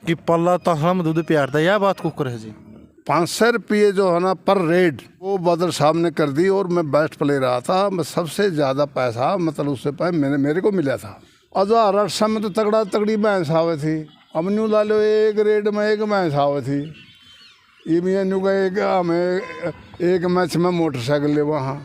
कि पल्ला तसला में दूध प्यार था, यह बात कुकर है जी। 500 रुपये जो है ना पर रेड, वो बदर साहब ने कर दी और मैं बेस्ट प्लेयर रहा था। मैं सबसे ज़्यादा पैसा मतलब उससे मेरे को मिला था। 1800 में तो तगड़ा तगड़ी भैंस आवे थी। अब न्यू ला लो एक रेड में एक भैंस आवे थी। ये भी न्यू का एक हमें एक मैच में मोटरसाइकिल ले वहाँ।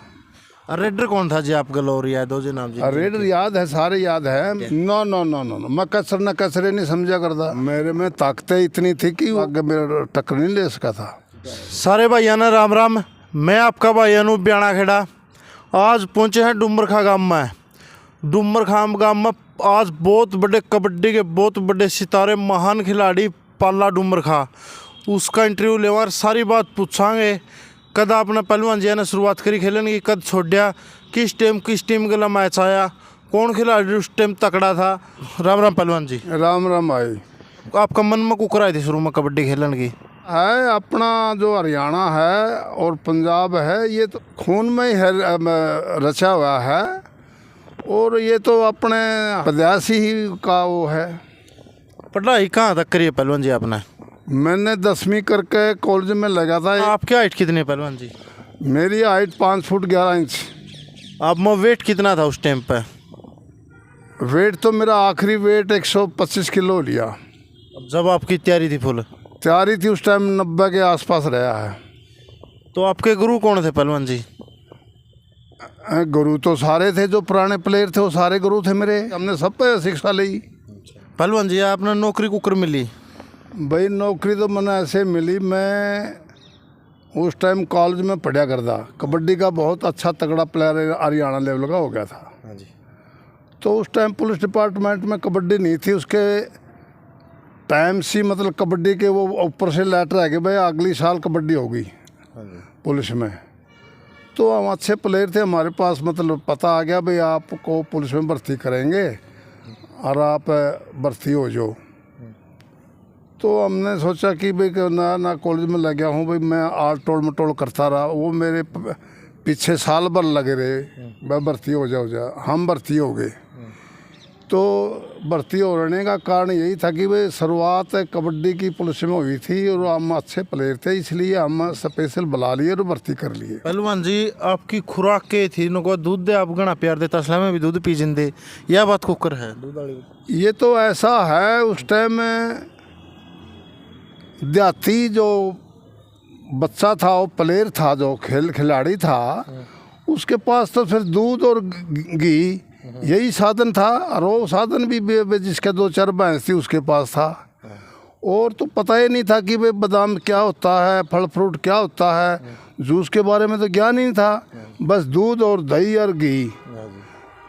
रेडर कौन था जी आपका लोर याद हो जी नाम जी? रेडर याद है, सारे याद है। No no no no no, मैं कसर न कसरे नहीं समझा करता। मेरे में ताकतें इतनी थी कि आगे मेरा टक्कर नहीं ले सका था। सारे भाइयों ने राम राम। मैं आपका भाई अनूप ब्याणा खेड़ा आज पहुंचे हैं डुमरखा गांव में। डुमरखा गांव में आज बहुत बड़े कबड्डी के बहुत बड़े सितारे महान खिलाड़ी पाला डुमरखा, उसका इंटरव्यू लेवा और सारी बात पूछांगे। कद आपने पहलवान जी ने शुरुआत करी खेलने की, कद छोड़ा, किस टीम के लिए मैच आया, कौन खिलाड़ी उस टाइम तकड़ा था। राम राम पहलवान जी। राम राम भाई। आपका मन में कुकर आई थी शुरू में कबड्डी खेलने की? है अपना जो हरियाणा है और पंजाब है, ये तो खून में ही है, रचा हुआ है। और ये तो अपने प्रदेशी ही का वो है। पढ़ाई कहाँ तक करी है पहलवान जी आपने? मैंने 10वीं करके कॉलेज में लगा था। आपकी हाइट कितनी है पहलवान जी? मेरी हाइट 5 फुट 11 इंच। आप में वेट कितना था उस टाइम पे? वेट तो मेरा आखिरी वेट 125 किलो लिया। जब आपकी तैयारी थी फुल? तैयारी थी उस टाइम 90 के आसपास रहा है। तो आपके गुरु कौन थे पहलवान जी? गुरु तो सारे थे, जो पुराने प्लेयर थे वो सारे गुरु थे मेरे। हमने सब पे शिक्षा ली। पहलवान जी आपने नौकरी कुकर मिली? भाई नौकरी तो मैंने ऐसे मिली, मैं उस टाइम कॉलेज में पढ़ा करता। कबड्डी का बहुत अच्छा तगड़ा प्लेयर हरियाणा लेवल का हो गया था। हाँ जी। तो उस टाइम पुलिस डिपार्टमेंट में कबड्डी नहीं थी। उसके टाइम से मतलब कबड्डी के वो ऊपर से लेटर है कि भाई अगली साल कबड्डी होगी पुलिस में। तो हम अच्छे प्लेयर थे, हमारे पास मतलब पता आ गया भाई आपको पुलिस में भर्ती करेंगे और आप भर्ती हो जाओ। तो हमने सोचा कि भाई ना कॉलेज में लग गया हूँ भाई, मैं आल टोल मटोल करता रहा। वो मेरे पीछे साल भर लगे रहे, मैं भर्ती हो जा। हम भर्ती हो गए। तो भर्ती होने का कारण यही था कि भाई शुरुआत कबड्डी की पुलिस में हुई थी और हम अच्छे प्लेयर थे, इसलिए हम स्पेशल बुला लिए और भर्ती कर लिए। पहलवान जी आपकी खुराक के थी नको दूध दे, आप घना प्यार देता असला में भी दूध पी जिंदे, यह बात कुकर है? ये तो ऐसा है, उस टाइम देहाती जो बच्चा था, वो प्लेयर था, जो खिलाड़ी था, उसके पास तो फिर दूध और घी यही साधन था। और वो साधन भी जिसके 2-4 भैंस थी उसके पास था। और तो पता ही नहीं था कि भाई बादाम क्या होता है, फल फ्रूट क्या होता है, जूस के बारे में तो ज्ञान ही नहीं था। बस दूध और दही और घी।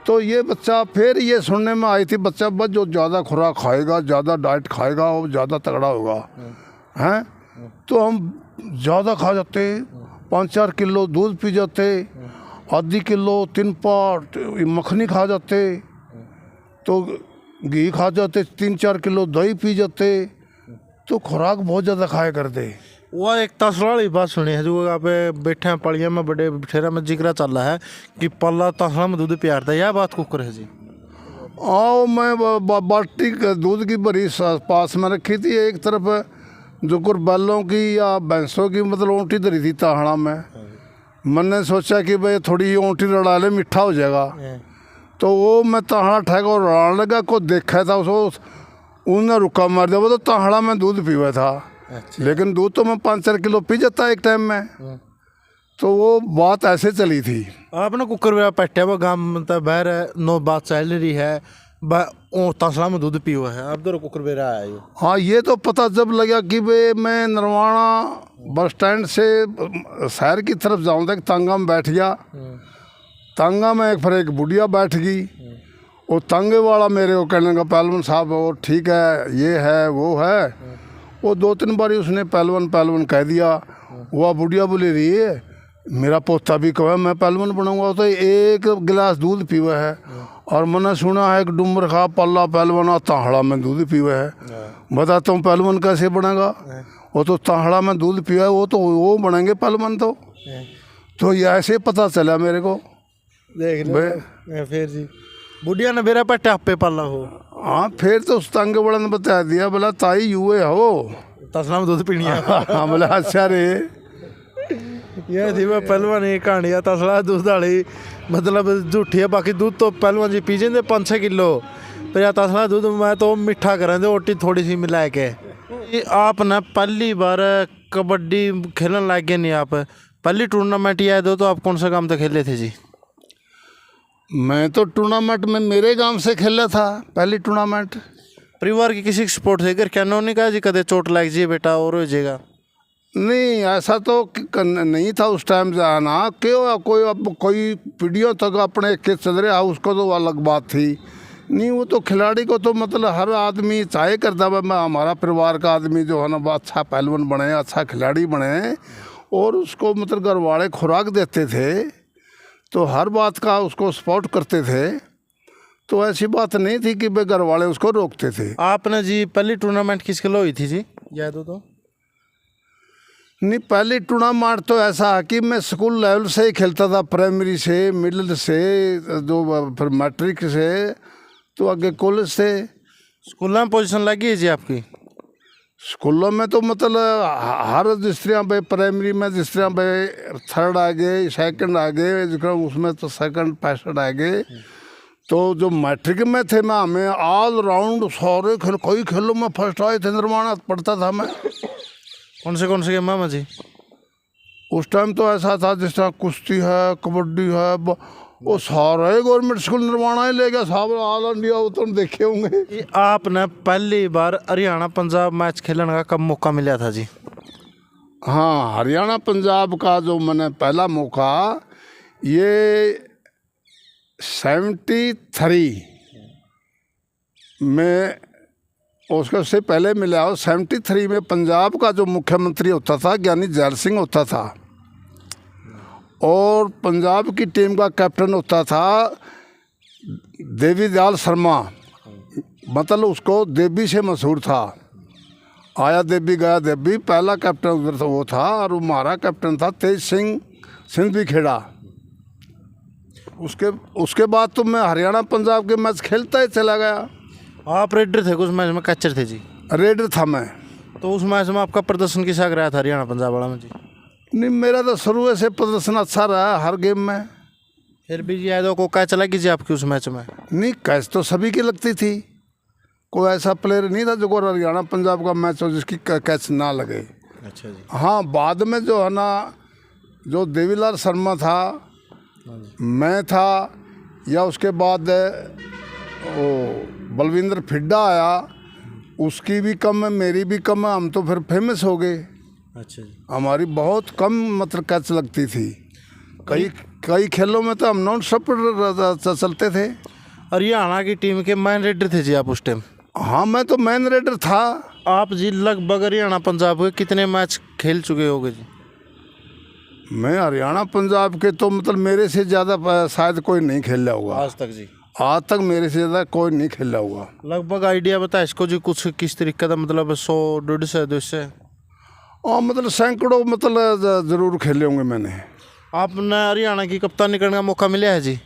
तो ये बच्चा फिर ये सुनने में आई थी, बच्चा बस जो ज़्यादा खुराक खाएगा, ज़्यादा डाइट खाएगा, वो ज़्यादा तगड़ा होगा हैं। तो हम ज़्यादा खा जाते, 5-4 किलो दूध पी जाते, आधी किलो 3 पाट मखनी खा जाते, तो घी खा जाते, 3-4 किलो दही पी जाते। तो खुराक बहुत ज़्यादा खाया करते। वह एक तसला वाली बात सुनी है जो आप बैठे हैं पड़िया में, बड़े बठेरा में जिक्र चल रहा है कि पल्ला तसला में दूध प्यार था, यह बात कुकर है जी? आओ मैं बाल्टी दूध की भरी पास में रखी थी, एक तरफ जो कुछ बैलों की या भैंसों की मतलब ऊँटी धरी थी ताहड़ा में। मैंने सोचा कि भाई थोड़ी ऊँटी रड़ा ले, मीठा हो जाएगा। तो वो मैं ताहड़ा ठहका और रड़ाने लगा, को देखा था उसको, उन्हें रुका मार दिया। वो तो ताहड़ा में दूध पीवा था। अच्छा। लेकिन दूध तो मैं 5-4 किलो पी जाता एक टाइम में। तो वो बात ऐसे चली थी। आपने कुकर में पैठे वो गाँव मतलब बहर नो बात चल रही है, तसला में दूध पी हुआ है, आप दो कुकर बेरा आए हो। हाँ, ये तो पता जब लगा कि भाई मैं नरवाना बस स्टैंड से शहर की तरफ जाऊँ तक तांगा में बैठ गया। तांगा में फिर एक बुढ़िया बैठ गई। वो तांगे वाला मेरे को कहने का, पहलवान साहब वो ठीक है, ये है वो है। वो 2-3 बारी उसने पहलवान कह दिया। वह बुढ़िया बोली रही है, मेरा पोता भी कहे मैं पहलवान बनूंगा। तो एक गिलास दूध पीवा है। और मैंने सुना है एक डुमरखा पल्ला पहलवान ताहड़ा में दूध पीवा है। बताता हूँ पहलवान कैसे बनेगा। वो तो ताहड़ा में दूध पिया है, वो बनेंगे पहलवान। तो ये ऐसे पता चला मेरे को। देख लो फिर जी। बुढ़िया ने मेरा पे टापे पाला हो हाँ फिर तो उस तंग बड़ा ने बता दिया बोला ताई युए हो। तसला में दूध पीनी है। हाँ बोला अच्छा रे। ये थी मैं पहलवान ये कहानी है तसला दूध वाली मतलब झूठी है बाकी दूध तो पहलवान जी पी जाते 5-6 किलो पर या तसला दूध मैं तो मीठा करें दे ओटी थोड़ी सी मिला के। ये आप ना पहली बार कबड्डी खेलने लग गए नहीं आप पहली टूर्नामेंट याद हो तो आप कौन सा काम तो खेले थे जी? मैं तो टूर्नामेंट में मेरे गांव से खेला था पहली टूर्नामेंट। परिवार की किसी स्पोर्ट से घर क्या नहीं कहा जी कदे चोट लग जाए बेटा और हो जाएगा? नहीं ऐसा तो नहीं था उस टाइम जाना क्यों कोई अब कोई पीढ़ियों तक अपने के चल रहा उसको तो अलग बात थी। नहीं वो तो खिलाड़ी को तो मतलब हर आदमी चाहे करता है मैं हमारा परिवार का आदमी जो है ना वो अच्छा पहलवान बने अच्छा खिलाड़ी बने और उसको मतलब घर वाले खुराक देते थे तो हर बात का उसको सपोर्ट करते थे। तो ऐसी बात नहीं थी कि भाई घर वाले उसको रोकते थे। आपने जी पहली टूर्नामेंट किसके लिए हुई थी जी याद हो तो? नहीं पहली टूर्नामेंट तो ऐसा है कि मैं स्कूल लेवल से ही खेलता था प्राइमरी से मिडिल से जो फिर मैट्रिक से तो आगे कॉलेज से। स्कूल में पोजीशन लगी है जी आपकी? स्कूलों में तो मतलब हर जिस तरह भाई प्राइमरी में जिस तरह भाई थर्ड आ गए सेकंड आ गए उसमें तो सेकंड पैसेंट आ गए। तो जो मैट्रिक में थे मैं हमें ऑल राउंड सारे खेल कई खेलों में फर्स्ट आए थे निर्माण पढ़ता था मैं। कौन से गेम मामा जी? उस टाइम तो ऐसा था जिस तरह कुश्ती है कबड्डी है वो सारे गवर्नमेंट स्कूल निर्माण ही ले गया साहब ऑल इंडिया वो तुम देखे होंगे। ये आपने पहली बार हरियाणा पंजाब मैच खेलने का कब मौका मिला था जी? हाँ हरियाणा पंजाब का जो मैंने पहला मौका ये 73 में उसके उससे पहले मिला हो। 73 में पंजाब का जो मुख्यमंत्री होता था ज्ञानी जैल सिंह होता था और पंजाब की टीम का कैप्टन होता था देवी दयाल शर्मा मतलब उसको देवी से मशहूर था। आया देवी गया देवी पहला कैप्टन उधर वो था और हमारा कैप्टन था तेज सिंह सिंधवी खेड़ा। उसके बाद तो मैं हरियाणा पंजाब के मैच खेलता ही चला गया। आप रेडर थे उस मैच में कैचर थे जी? रेडर था मैं। तो उस मैच में आपका प्रदर्शन किसा रहा था हरियाणा पंजाब वाला में जी? नहीं मेरा तो शुरू से प्रदर्शन अच्छा रहा हर गेम में। फिर भी जी यादव को कैच लगी जी आपकी उस मैच में? नहीं कैच तो सभी की लगती थी कोई ऐसा प्लेयर नहीं था जो को हरियाणा पंजाब का मैच हो जिसकी कैच ना लगे। अच्छा जी। हाँ बाद में जो है ना जो देवीलाल शर्मा था मैं था या उसके बाद वो बलविंदर फिड्डा आया उसकी भी कम है मेरी भी कम है हम तो फिर फेमस हो गए। अच्छा जी। हमारी बहुत कम मतलब कैच लगती थी। कई खेलों में तो हम नॉन स्टॉप चलते थे। हरियाणा की टीम के मैन रेडर थे जी आप उस टाइम? हाँ मैं तो मैन रेडर था। आप जी लगभग हरियाणा पंजाब के कितने मैच खेल चुके होगे जी? मैं हरियाणा पंजाब के तो मतलब मेरे से ज़्यादा शायद कोई नहीं खेला होगा आज तक जी? आज तक मेरे से ज़्यादा कोई नहीं खेला हुआ। लगभग आइडिया बता इसको जी कुछ किस तरीके का मतलब 100 150 200? हाँ मतलब सैकड़ों मतलब ज़रूर खेले होंगे मैंने। आपने हरियाणा की कप्तानी करने का मौका मिला है जी?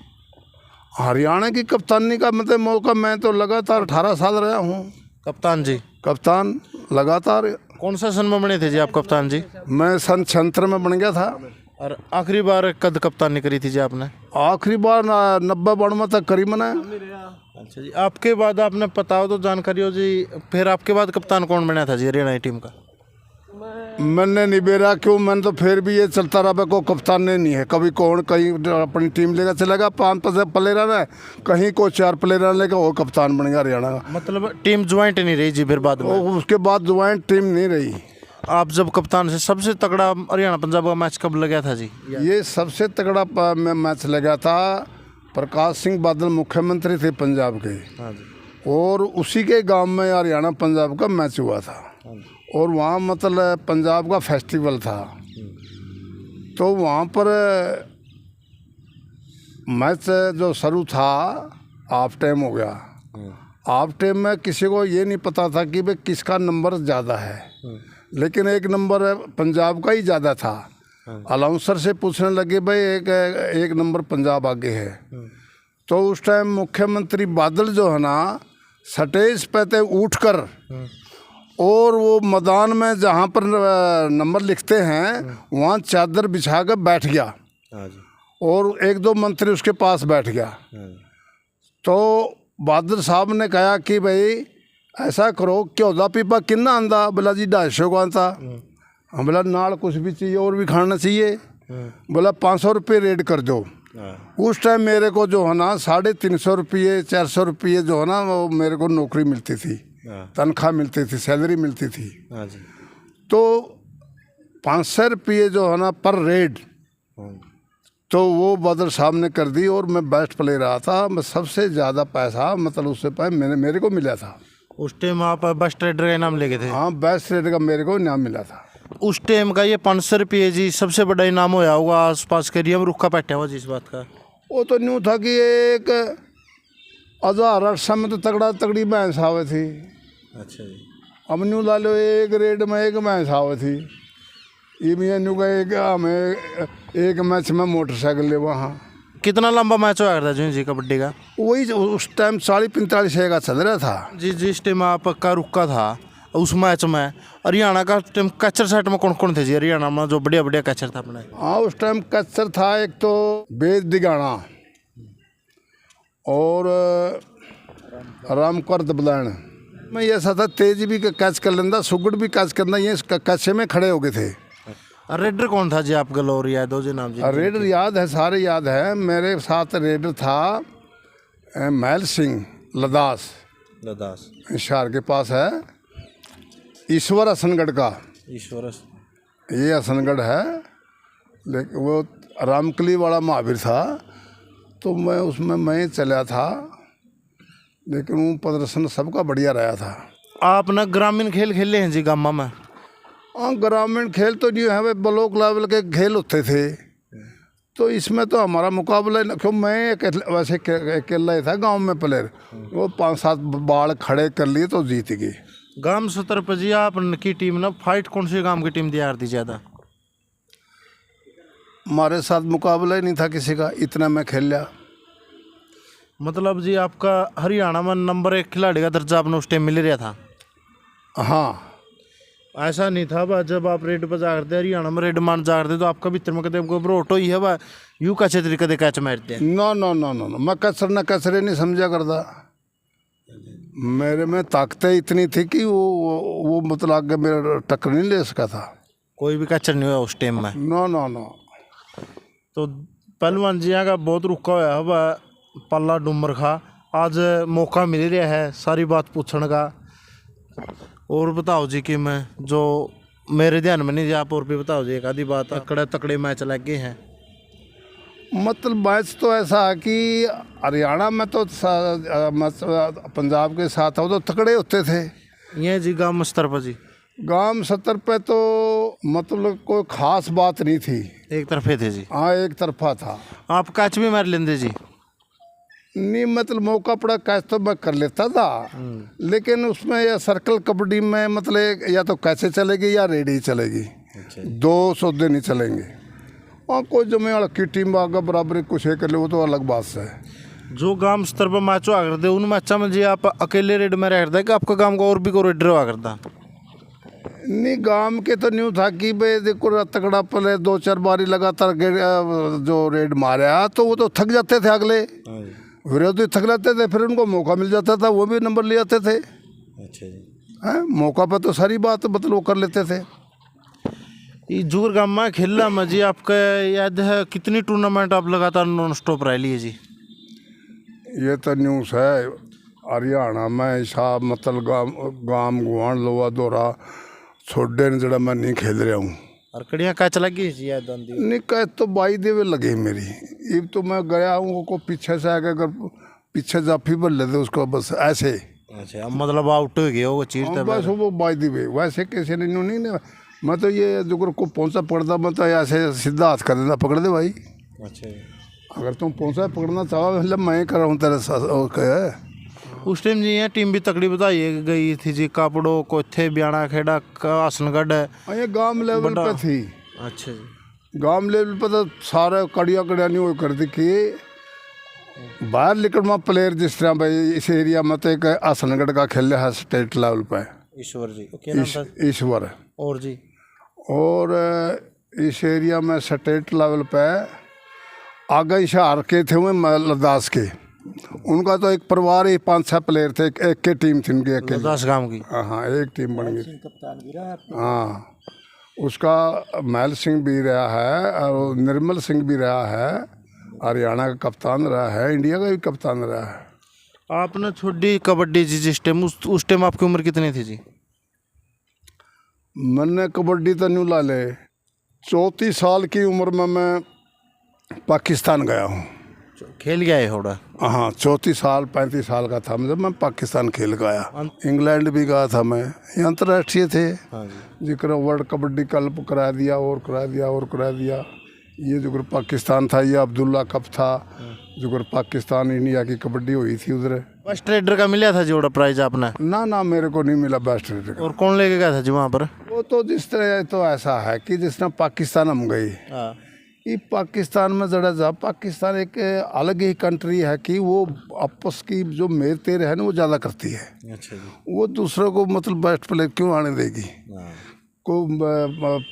हरियाणा की कप्तानी का मतलब मौका मैं तो लगातार 18 साल रहा हूँ कप्तान जी। कप्तान लगातार। कौन सा सन में बने थे जी आप कप्तान जी? मैं सन 76 में बन गया था। और आखिरी बार कद कप्तानी करी थी जी आपने? आखिरी बार 90-92 तक करी मैंने। अच्छा जी। आपके बाद आपने पता हो तो जानकारी हो जी फिर आपके बाद कप्तान कौन बना था जी हरियाणा की टीम का? मैंने निबेरा क्यों मैंने तो फिर भी ये चलता रहा को कप्तान ने नहीं है कभी कौन कहीं अपनी टीम लेकर चलेगा 5 प्लेयर है कहीं को 4 प्लेयर लेकर वो कप्तान बन गया हरियाणा का। मतलब टीम ज्वाइंट नहीं रही जी फिर बाद में? उसके बाद ज्वाइंट टीम नहीं रही। आप जब कप्तान से सबसे तगड़ा हरियाणा पंजाब का मैच कब लगा था जी? ये सबसे तगड़ा मैच लगा था प्रकाश सिंह बादल मुख्यमंत्री थे पंजाब के। हाँ जी। और उसी के गांव में हरियाणा पंजाब का मैच हुआ था और वहाँ मतलब पंजाब का फेस्टिवल था तो वहाँ पर मैच जो शुरू था हाफ टाइम हो गया। हाफ टाइम में किसी को ये नहीं पता था कि भाई किसका नंबर ज़्यादा है लेकिन एक नंबर पंजाब का ही ज़्यादा था। अलाउंसर से पूछने लगे भाई एक नंबर पंजाब आगे है तो उस टाइम मुख्यमंत्री बादल जो है ना स्टेज पे थे उठकर और वो मैदान में जहाँ पर नंबर लिखते हैं वहाँ चादर बिछा कर बैठ गया और एक दो मंत्री उसके पास बैठ गया। तो बादल साहब ने कहा कि भाई ऐसा करो क्यों पीपा किन्ना आंदा, बोला जी 250 को आता। हम बोला नाल कुछ भी चाहिए और भी खाना चाहिए, बोला 500 रुपये रेट कर दो। उस टाइम मेरे को जो है ना 350 रुपये 400 रुपये जो है ना वो मेरे को नौकरी मिलती थी, तनख्वाह मिलती थी, सैलरी मिलती थी। तो 500 रुपये जो है ना पर रेड तो वो बादल साहब ने कर दी और मैं बेस्ट प्लेयर रहा था। मैं सबसे ज़्यादा पैसा मतलब उससे पहले मेरे को मिला था। उस टाइम आप बेस्ट ट्रेडर का इनाम लेके थे? हाँ, बेस्ट ट्रेडर का मेरे को इनाम मिला था। उस टाइम का ये 500 रुपये जी सबसे बड़ा इनाम होया होगा आसपास के एरिया में, रुखा बैठा हुआ जिस बात का। वो तो न्यू था कि एक 1000 में तो तगड़ा तगड़ी भैंस आवे थी। अच्छा जी। अब न्यू ला लो एक रेड में एक भैंस आवे थी। ये भी न्यू का हमें एक मैच में मोटरसाइकिल ले वहाँ। कितना लंबा मैच हुआ करता जी कबड्डी का? वही उस टाइम 40-45 का चल रहा था जी। जिस टाइम आपका रुका था उस मैच में हरियाणा का टाइम कैचर सेट में कौन कौन थे जी हरियाणा में जो बढ़िया बढ़िया कैचर था अपने? हाँ, उस टाइम कैचर था एक तो बेद दिगाना और रामकर दबलान में। ये ऐसा था तेज भी कैच कर लेंदा, सुगड़ भी कैच करना, ये कैचे में खड़े हो गए थे। रेडर कौन था जी आप गलोर याद हो जी नाम जी? रेडर याद है, सारे याद है। मेरे साथ रेडर था महल सिंह लदास हिसार के पास है, ईश्वर हसनगढ़ का। ईश्वर ये हसनगढ़ है, लेकिन वो रामकली वाला महावीर था तो मैं उसमें मैं चला था, लेकिन वो प्रदर्शन सबका बढ़िया रहा था। आप ना ग्रामीण खेल खेले हैं जी गामा में? हाँ, ग्रामीण खेल तो नहीं है, ब्लॉक लेवल के खेल होते थे। तो इसमें तो हमारा मुकाबला क्यों, मैं वैसे अकेला ही था गांव में प्लेयर, वो 5-7 बाल खड़े कर लिए तो जीत गए। गांव सतर पर जी आपकी टीम ना फाइट कौन सी गांव की टीम तैयार थी ज़्यादा? हमारे साथ मुकाबला ही नहीं था किसी का, इतना मैं खेल लिया। मतलब जी आपका हरियाणा में नंबर 1 खिलाड़ी का दर्जा आपने उस टाइम मिल रहा था? हाँ, ऐसा नहीं था बा जब आप रेड पर जा करते हरियाणा में रेड मान जा करते तो आपका भीतर में कदम को ब्रोट ही है बा यूँ कैसे तरीके से कैच मारते हैं? No no no no no, मैं कसरे नहीं समझा करता। मेरे में ताकतें इतनी थी कि वो मतलब आगे मेरा टक्कर नहीं ले सका था। कोई भी कैचर नहीं हुआ उस टाइम में? No no no. तो पहलवान जी का बहुत रुका हुआ है बा पल्ला डूमर खा, आज मौका मिल रहा है सारी बात पूछने का। और बताओ जी कि मैं जो मेरे ध्यान में नहीं जी, आप और भी बताओ जी एक आधी बात। तकड़े तकड़े मैच लगे हैं? मतलब मैच तो ऐसा है कि हरियाणा में तो पंजाब के साथ वो तो तकड़े होते थे। ये जी गांव स्तर पर जी? गांव स्तर पे तो मतलब कोई खास बात नहीं थी, एक तरफे थे जी? हाँ, एक तरफा था। आप कैच भी मार लेंगे जी? नहीं, मतलब मौका पड़ा कैच तो मैं कर लेता था, लेकिन उसमें या सर्कल कबड्डी में मतलब या तो कैसे चलेगी या रेडी चलेगी। अच्छा। 2 सौदे नहीं चलेंगे। हाँ, कोई जमे वाला की टीम आगे बराबर कुछ है कर ले, वो तो अलग बात है। जो गांव स्तर पर मैच हुआ करते उन मैचों में जी आप अकेले रेड में रह करते कि आपका गांव का और भी कोई रेडर हुआ करता? नहीं, गांव के तो न्यू था कि भाई देखो तगड़ा पले 2-4 बारी लगातार जो रेड मारा तो वो तो थक जाते थे, अगले विरोधी थक जाते थे, फिर उनको मौका मिल जाता था, वो भी नंबर ले आते थे। अच्छा जी। हैं, मौका पर तो सारी बात मतलब वो कर लेते थे। ये जुगर गांव में खेलना में जी आपका याद है कितनी टूर्नामेंट आप लगातार नॉन स्टॉप रह लिए जी? ये तो न्यूज़ है हरियाणा में ऐसा मतलब गाम गुआन लोवा दोरा छोड़े ने जड़ा मैं नहीं खेल रहा हूँ। और कड़ियाँ कैच लगी जी याद आंदी? नहीं, कैच तो बाई देवे लगी मेरी। अब तो मैं गया हूँ को पीछे से आके अगर पीछे जाफी बन लेते उसको बस ऐसे। अच्छा, मतलब आउट हो गया वो चीज? बस वो बाई देवे वैसे कैसे नहीं मैं तो ये जो को पहुँचा पकड़ता मैं तो ऐसे सीधा हाथ कर देता, पकड़ दे भाई। अच्छा, अगर तुम पहुँचा पकड़ना चाहो मतलब मैं कर रहा हूँ तेरे साथ। उस टाइम जी टीम भी तकड़ी बताई गई थी जी, कापड़ो को थे ब्याणा खेड़ा हसनगढ़ ये गांव लेवल पे थी। अच्छा जी। गांव लेवल पे तो सारे कड़िया नहीं हो करती कि बाहर निकल में प्लेयर जिस तरह भाई इस एरिया में तो एक हसनगढ़ का खेल है स्टेट लेवल पे, ईश्वर जी, क्या नाम था? ईश्वर। और जी, और इस एरिया में स्टेट लेवल पे आगे शहर के थे हुए लद्दाख के, उनका तो एक परिवार ही 5-6 प्लेयर थे, एक के टीम थी उनकी, एक 10 गांव की। हाँ एक टीम बन गई। हाँ उसका महल सिंह भी रहा है और निर्मल सिंह भी रहा है, हरियाणा का कप्तान रहा है, इंडिया का भी कप्तान रहा है। आपने छोड़ी कबड्डी जी जिस टाइम, उस टाइम आपकी उम्र कितनी थी जी? मैंने कबड्डी तो नहीं ला ले, 34 साल की उम्र में मैं पाकिस्तान गया हूँ। खेल गया है थोड़ा? हाँ 34 साल 35 साल का था जब मैं पाकिस्तान खेल गया। इंग्लैंड भी गया था मैं, ये अंतर्राष्ट्रीय थे। हाँ जी। जिक्र वर्ल्ड कबड्डी कप करा दिया और करा दिया और करा दिया। ये जो पाकिस्तान था, ये अब्दुल्ला कप था, जो पाकिस्तान इंडिया की कबड्डी हुई थी उधर। बेस्ट रेडर का मिला था जोड़ा प्राइज आपने? ना मेरे को नहीं मिला बेस्ट रेडर का। और कौन लेके गया था जी वहाँ पर? वो तो जिस तरह तो ऐसा है कि जिस तरह पाकिस्तान हम गए, ये पाकिस्तान में जरा जा, पाकिस्तान एक अलग ही कंट्री है कि वो आपस की जो मेर तेर है ना वो ज़्यादा करती है। अच्छा जी। वो दूसरों को मतलब बेस्ट प्लेयर क्यों आने देगी? को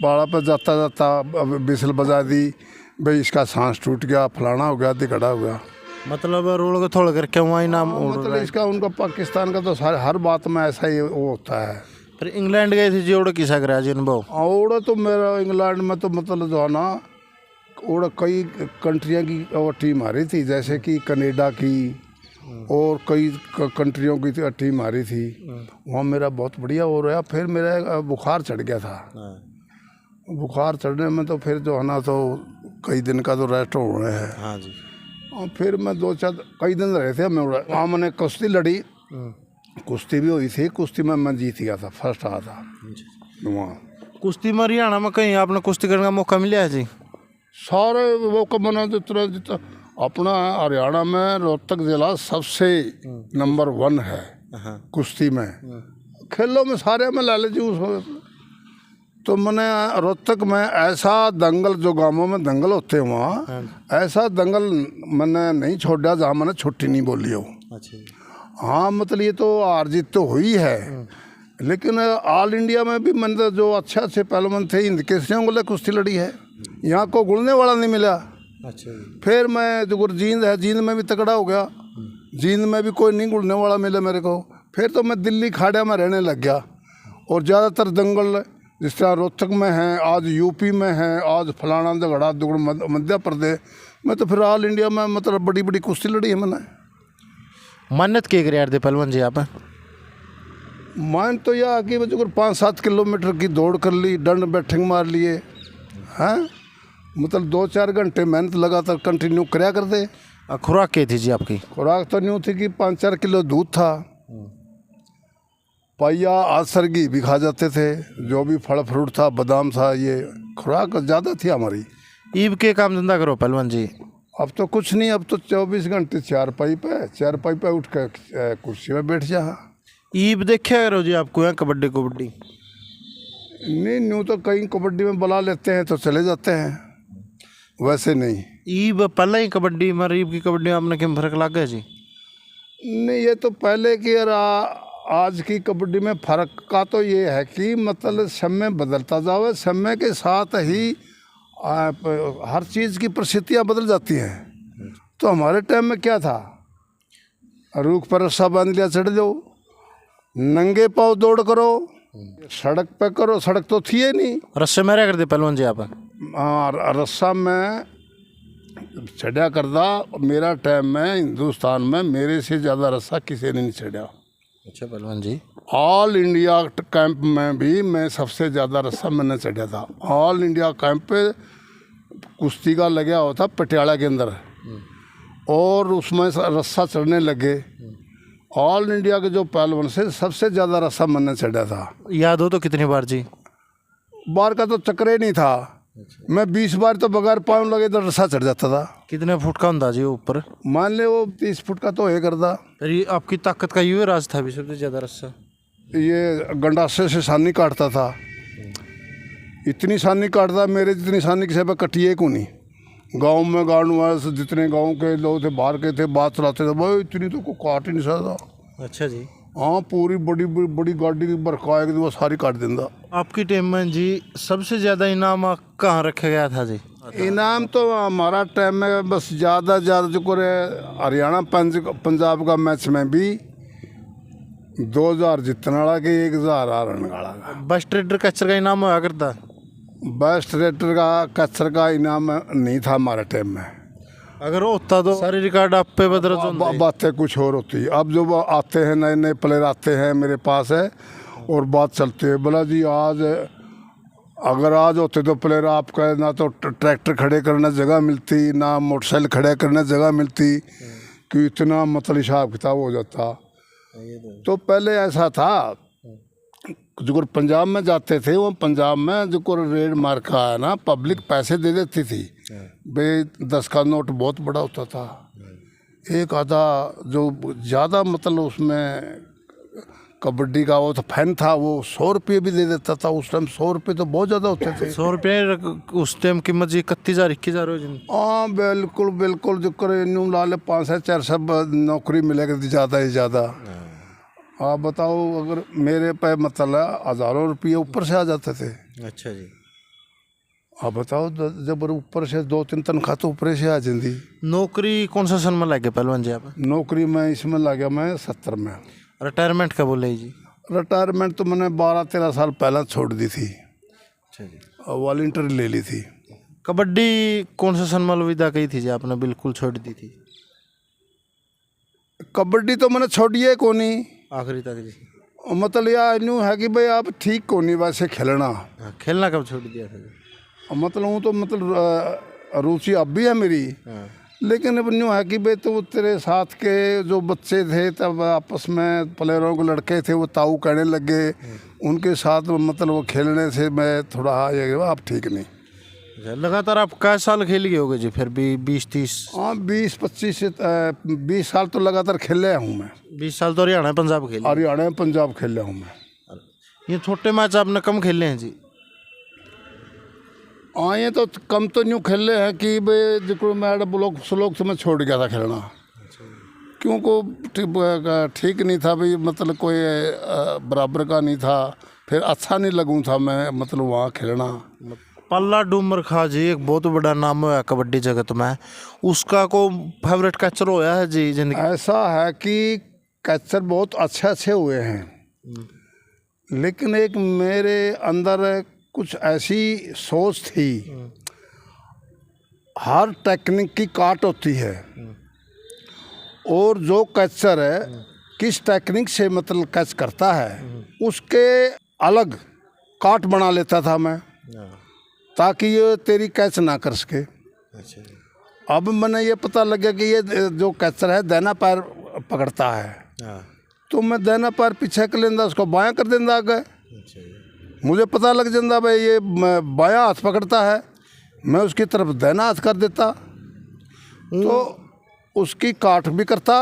पाड़ा पर जाता जाता बिसल बजा दी, भाई इसका सांस टूट गया, फलाना हो गया, दिखड़ा हो गया, मतलब रोड को थोड़ा करके वहाँ नाम मतलब इसका उनका पाकिस्तान का तो हर बात में ऐसा ही वो होता है। फिर इंग्लैंड गए थे जी, ओड़ा किसा करा जी अनुभव? और तो मेरा इंग्लैंड में तो मतलब जो है ना, और कई कंट्रियों की और टीम आ रही थी, जैसे कि कनाडा की और कई कंट्रियों की टीम आ रही थी। वहाँ मेरा बहुत बढ़िया हो रहा। फिर मेरा बुखार चढ़ गया था। बुखार चढ़ने में तो फिर जो है ना तो कई दिन का तो रेस्ट हो रहा है। हाँ जी। और फिर मैं 2-4 कई दिन रहे थे मैं वहाँ, मैंने कुश्ती लड़ी, कुश्ती भी हुई थी, कुश्ती में मैं जीत गया था, फर्स्ट आया था वहाँ। कुश्ती में हरियाणा में कहीं आपने कुश्ती करने का मौका मिला है जी? सारे वो कमना जितना अपना हरियाणा में रोहतक जिला सबसे नंबर 1 है कुश्ती में। खेलों में सारे में लाले जी उस, तो मैंने रोहतक में ऐसा दंगल, जो गांवों में दंगल होते हैं वहाँ, ऐसा दंगल मैंने नहीं छोड़ा जहाँ मैंने छुट्टी नहीं बोली हो। अच्छा। हाँ मतलब ये तो हार जीत तो हुई है, लेकिन ऑल इंडिया में भी मैंने जो अच्छे पहलवान थे, हिंद केसरियों को कुश्ती लड़ी है, यहाँ को गुड़ने वाला नहीं मिला। अच्छा। फिर मैं जो जींद है, जींद में भी तगड़ा हो गया, जींद में भी कोई नहीं गुड़ने वाला मिला मेरे को। फिर तो मैं दिल्ली खाड़ा में रहने लग गया, और ज़्यादातर दंगल जिस तरह रोहतक में है, आज यूपी में है, आज फलाना झगड़ा दुगड़ मध्य प्रदेश में, तो फिर ऑल इंडिया में मतलब बड़ी बड़ी कुश्ती लड़ी है मैंने। मन्नत के करे यार दे पहलवान जी आप? मान तो यह कि जो 5-7 किलोमीटर की दौड़ कर ली, दंड बैठिंग मार लिए हैं, मतलब 2-4 घंटे मेहनत लगातार कंटिन्यू कराया कर दे। खुराक क्या थी जी आपकी? खुराक तो न्यू थी कि 5-4 किलो दूध था, पाइया आसर घी भी खा जाते थे, जो भी फल फ्रूट था, बादाम था, ये खुराक ज़्यादा थी हमारी। ईब के काम धंधा करो पहलवान जी? अब तो कुछ नहीं, अब तो 24 घंटे चारपाई पे उठ कर कुर्सी में बैठ जा। ईब देखा करो जी आपको यहाँ कबड्डी कबड्डी? नहीं, न्यू तो कहीं कबड्डी में बुला लेते हैं तो चले जाते हैं, वैसे नहीं। ईब पहले ही कबड्डी मर ईब की कबड्डी में आपने क्या फर्क लग गया जी? नहीं, ये तो पहले की और आज की कबड्डी में फ़र्क का तो ये है कि मतलब समय बदलता जावे, समय के साथ ही हर चीज़ की परिस्थितियाँ बदल जाती हैं। तो हमारे टाइम में क्या था, रूख पर रस्सा बांध लिया, चढ़ जाओ, नंगे पाँव दौड़ करो, सड़क पे करो, सड़क तो थी ही नहीं। रस्से में रह कर दे पहलवान जी आप? हाँ, रस्सा में चढ़ा करदा। मेरा टाइम में हिंदुस्तान में मेरे से ज़्यादा रस्सा किसी ने नहीं चढ़ा। अच्छा पहलवान जी। ऑल इंडिया कैंप में भी मैं सबसे ज़्यादा रस्सा मैंने चढ़ा था। ऑल इंडिया कैंप पे कुश्ती का लगा हुआ था पटियाला के अंदर, और उसमें रस्सा चढ़ने लगे। ऑल इंडिया के जो पहलवान से सबसे ज़्यादा रस्सा मैंने चढ़ा था। याद हो तो कितनी बार जी? बार का तो चक्कर ही नहीं था। मैं 20 बार तो बगैर पाँव लगे तो रस्सा चढ़ जाता था। कितने फुट का होता जी ऊपर? मान ले वो 30 फुट का तो है करदा। फिर ये आपकी ताकत का यूँ राज था भी सबसे ज़्यादा रस्सा? ये गंडासे से सानी काटता था, इतनी सानी काटता, मेरे जितनी सानी किसी पे कटिए को नहीं। गांव में गाड़ू वाले से जितने गांव के लोग थे बाहर के थे बात चलाते थे भाई इतनी तो को काट ही नहीं सकता। अच्छा जी। हाँ पूरी बड़ी बड़ी बड़ी गाड़ी की बरका एक वो सारी काट देंदा। आपकी टीम में जी सबसे ज़्यादा इनाम कहाँ रखा गया था जी? इनाम तो हमारा टाइम में बस ज़्यादा जो करे हरियाणा पंजाब का मैच में भी 2000 जीतने वाला के 1000 हारने वाला का। बस ट्रेडर कचर का इनाम हुआ करता? बेस्ट रेटर का कचर का इनाम नहीं था हमारे टाइम में। अगर होता तो सारी रिकॉर्ड आप पे बदल बातें कुछ और होती। अब जो आते हैं नए नए प्लेयर आते हैं मेरे पास है और बात चलती है बोला जी आज अगर आज होते तो प्लेयर आपका ना तो ट्रैक्टर खड़े करने जगह मिलती ना मोटरसाइकिल खड़े करने जगह मिलती कि इतना मतलब हिसाब किताब हो जाता। तो पहले ऐसा था जो पंजाब में जाते थे वो पंजाब में जो रेड मार का है ना पब्लिक पैसे दे देती थी भाई 10 का नोट बहुत बड़ा होता था। एक आधा जो ज़्यादा मतलब उसमें कबड्डी का वो तो फैन था वो 100 रुपये भी दे देता था। उस टाइम 100 रुपये तो बहुत ज़्यादा होते थे। 100 रुपये उस टाइम कीमत जी 31,000 21,000 हो जी। हाँ बिल्कुल बिल्कुल जो करे न्यू ला ले 500-400 नौकरी मिलेगी ज़्यादा ही ज़्यादा। आप बताओ अगर मेरे पे मतलब हज़ारों रुपये ऊपर से आ जाते थे। अच्छा जी। आप बताओ जब ऊपर से 2-3 तनख्वाह तो ऊपर से आ जाती। नौकरी कौन सा सन में लगे पहलवान जी आप? नौकरी में इसमें लगा मैं 70 में। रिटायरमेंट कब बोले जी? रिटायरमेंट तो मैंने 12-13 साल पहले छोड़ दी थी। अच्छा जी। वॉलंटियर ले ली थी। कबड्डी कौन सा सन में अलविदा कही थी जी आपने बिल्कुल छोड़ दी थी? कबड्डी तो मैंने छोड़ी है को नहीं आखिरी तक जी। मतलब यह न्यू है कि भाई आप ठीक को नहीं वैसे खेलना। हाँ, खेलना कब छोड़ दिया था जी? मतलब हूँ तो मतलब रुचि अब भी है मेरी। हाँ। लेकिन अब न्यू है कि भाई तो तेरे साथ के जो बच्चे थे तब आपस में प्लेयरों के लड़के थे वो ताऊ कहने लगे उनके साथ मतलब वो खेलने से मैं थोड़ा ये आप ठीक नहीं। लगातार आप कै साल खेल गए होगे जी फिर भी 20-30? हाँ 20-25 से 20 साल तो लगातार खेले हूँ मैं। 20 साल तो हरियाणा पंजाब खेले? हरियाणा पंजाब खेला हूँ मैं। ये छोटे मैच आपने कम खेले हैं जी? हाँ ये तो कम तो न्यू खेले हैं कि भाई जो मैं ब्लॉक स्लोक से मैं छोड़ गया था खेलना क्योंकि ठीक नहीं था भाई मतलब कोई बराबर का नहीं था फिर अच्छा नहीं लगूँ था मैं मतलब वहाँ खेलना। पल्ला डूमर खा जी एक बहुत बड़ा नाम है कबड्डी जगत में। उसका को फेवरेट कैचर होया है जी जिंदगी? ऐसा है कि कैचर बहुत अच्छे हुए हैं लेकिन एक मेरे अंदर कुछ ऐसी सोच थी हर टेक्निक की काट होती है और जो कैचर है किस टेक्निक से मतलब कैच करता है उसके अलग काट बना लेता था मैं ताकि ये तेरी कैच ना कर सके। अच्छा। अब मैंने ये पता लगा कि ये जो कैचर है दाहिना पैर पकड़ता है तो मैं दाहिना पैर पीछे कर लेंदा उसको बायां कर देंदा आगे। मुझे पता लग जाता भाई ये बायां हाथ पकड़ता है मैं उसकी तरफ दाहिना हाथ कर देता तो उसकी काट भी करता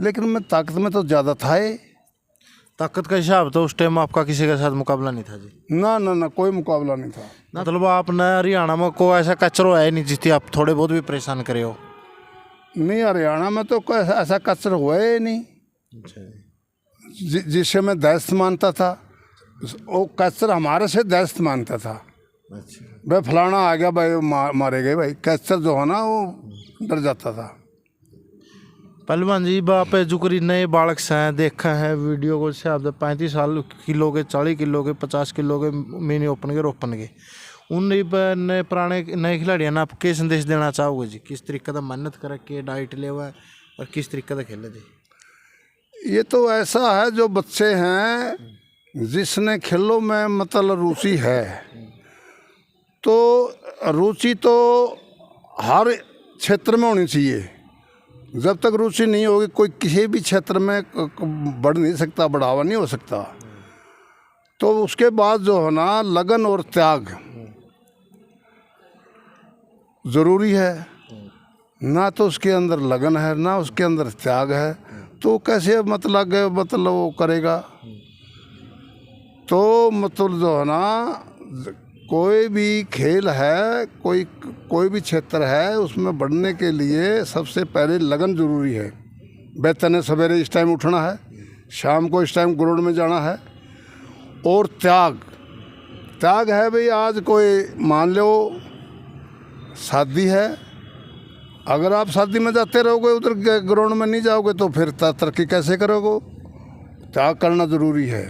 लेकिन मैं ताकत में तो ज़्यादा था ही। ताकत का हिसाब तो उस टाइम आपका किसी के साथ मुकाबला नहीं था जी? ना ना ना कोई मुकाबला नहीं था। मतलब आपने हरियाणा में कोई ऐसा कचर हुआ है नहीं जिससे आप थोड़े बहुत भी परेशान करे हो? नहीं हरियाणा में तो कोई ऐसा कचर हुआ ही नहीं जिससे मैं दहशत मानता था। वो कचर हमारे से दहशत मानता था। अच्छा। भाई फलाना आ गया भाई मारे गए भाई कचर जो है ना वो डर जाता था। पहलवान जी बाप जुकरी नए बालक से देखा है वीडियो को से आप 35 साल किलो के 40 किलो के 50 किलो के मिनी ओपन के रोपन के उन नए पुराने नए खिलाड़ियों ने आप क्या संदेश देना चाहोगे जी? किस तरीके का मेहनत करके डाइट ले हुआ और किस तरीके का खेले जी? ये तो ऐसा है जो बच्चे हैं जिसने खेलों में मतलब रुचि है तो रुचि तो हर क्षेत्र में होनी चाहिए। जब तक रुचि नहीं होगी कोई किसी भी क्षेत्र में बढ़ नहीं सकता बढ़ावा नहीं हो सकता। तो उसके बाद जो है ना लगन और त्याग ज़रूरी है। ना तो उसके अंदर लगन है ना उसके अंदर त्याग है तो कैसे मतलब वो करेगा। तो मतलब जो है ना कोई भी खेल है, कोई भी क्षेत्र है, उसमें बढ़ने के लिए सबसे पहले लगन ज़रूरी है। वेतन है, सवेरे इस टाइम उठना है, शाम को इस टाइम ग्राउंड में जाना है। और त्याग है भाई, आज कोई मान लो शादी है, अगर आप शादी में जाते रहोगे, उधर ग्राउंड में नहीं जाओगे तो फिर तरक्की कैसे करोगे? त्याग करना ज़रूरी है।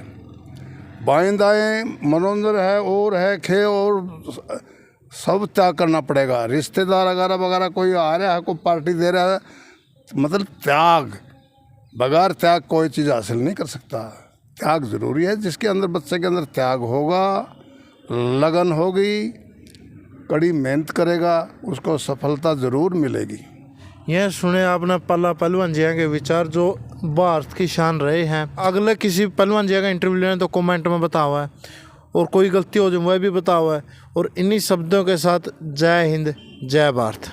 बाएं दाएं मनोरंजन है और है, खेल और सब त्याग करना पड़ेगा। रिश्तेदार वगैरह वगैरह कोई आ रहा है, कोई पार्टी दे रहा है, मतलब त्याग, बगैर त्याग कोई चीज़ हासिल नहीं कर सकता। त्याग ज़रूरी है। जिसके अंदर, बच्चे के अंदर त्याग होगा, लगन होगी, कड़ी मेहनत करेगा, उसको सफलता ज़रूर मिलेगी। यह सुने आपने पल्ला पहलवान जी के विचार जो भारत की शान रहे हैं। अगले किसी पहलवान जी का इंटरव्यू लेने तो कमेंट में बताओ है, और कोई गलती हो जाए वह भी बताओ है। और इन्हीं शब्दों के साथ जय हिंद, जय भारत।